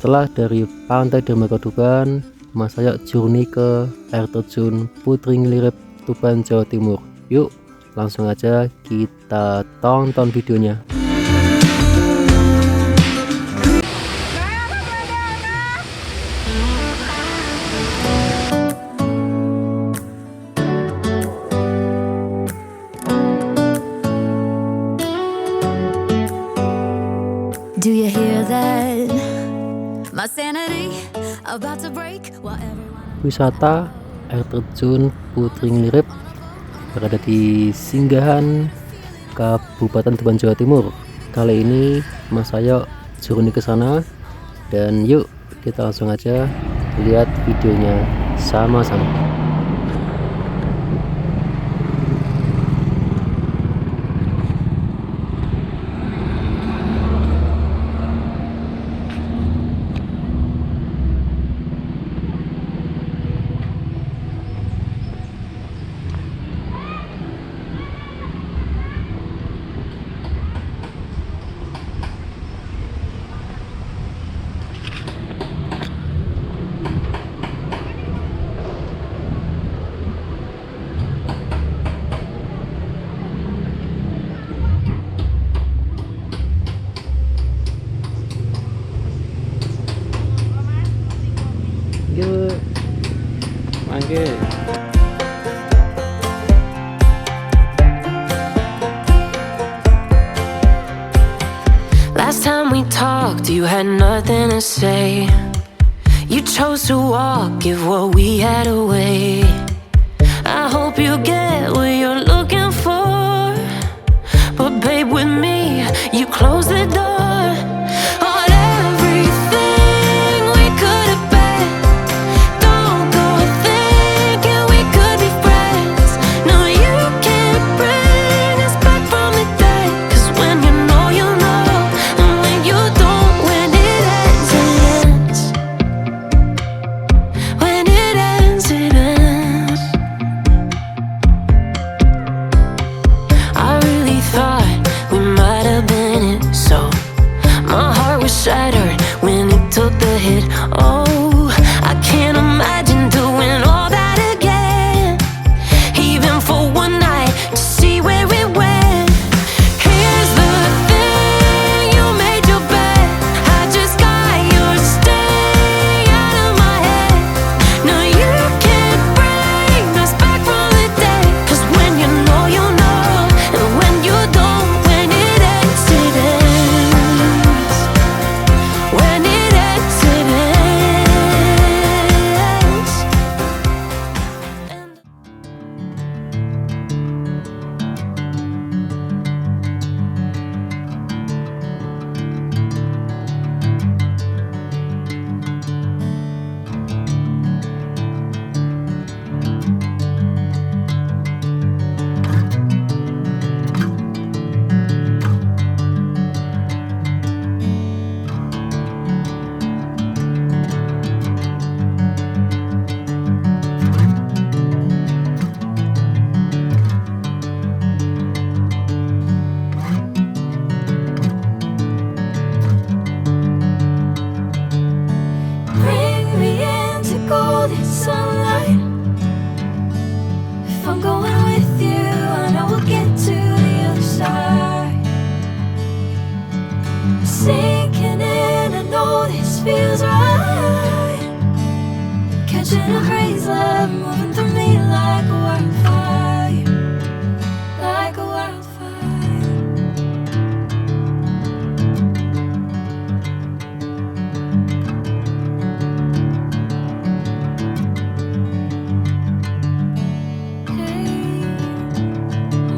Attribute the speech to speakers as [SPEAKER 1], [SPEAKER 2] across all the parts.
[SPEAKER 1] Setelah dari Pantai Dermaga Tuban, Masayok Journey ke Air Terjun Putri Nglirip Tuban Jawa Timur. Yuk, langsung aja kita tonton videonya.
[SPEAKER 2] Do you hear that? My sanity about to break while everyone...
[SPEAKER 1] Wisata Air Terjun Putri Nglirip berada di Singgahan, Kabupaten Tuban Jawa Timur. Kali ini Masayok Journey ke sana, dan yuk kita langsung aja lihat videonya sama-sama. Yuk, manggil.
[SPEAKER 3] Last time we talked, you had nothing to say. You chose to walk, give what we had away. I hope you get what you're looking for, but babe, with me, you close the door on everything we could have been. Don't go thinking we could be friends. No, you can't bring us back from the dead. 'Cause when you know, you know, and when you don't, when it ends, it ends. When it ends, it ends. I really thought we might have been it, so my heart was shattered when it took the hit. Oh, I can't imagine doing all that again, even for one night to see where it went. Here's the thing, you made your bed, I just got your stay out of my head. No, you can't bring us back from the dead. 'Cause when you know, you know, and when you don't, when it ends, it ends. When it ends, it ends. Bring me into golden sunlight. If I'm going with you, I know we'll get to the other side. Sinking in, I know this feels right. Catching a crazy love moving through me like a wildfire, like a wildfire.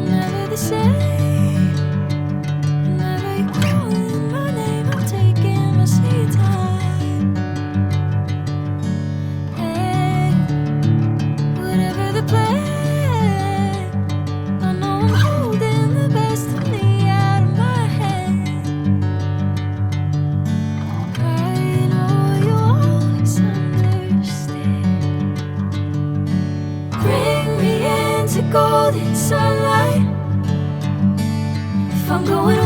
[SPEAKER 3] Never the same. Whenever you're calling my name, I'm taking my sweet time. Hey, whatever the plan, I know I'm holding the best of me out of my hand. I know you always understand. Bring me into golden sunlight. If I'm going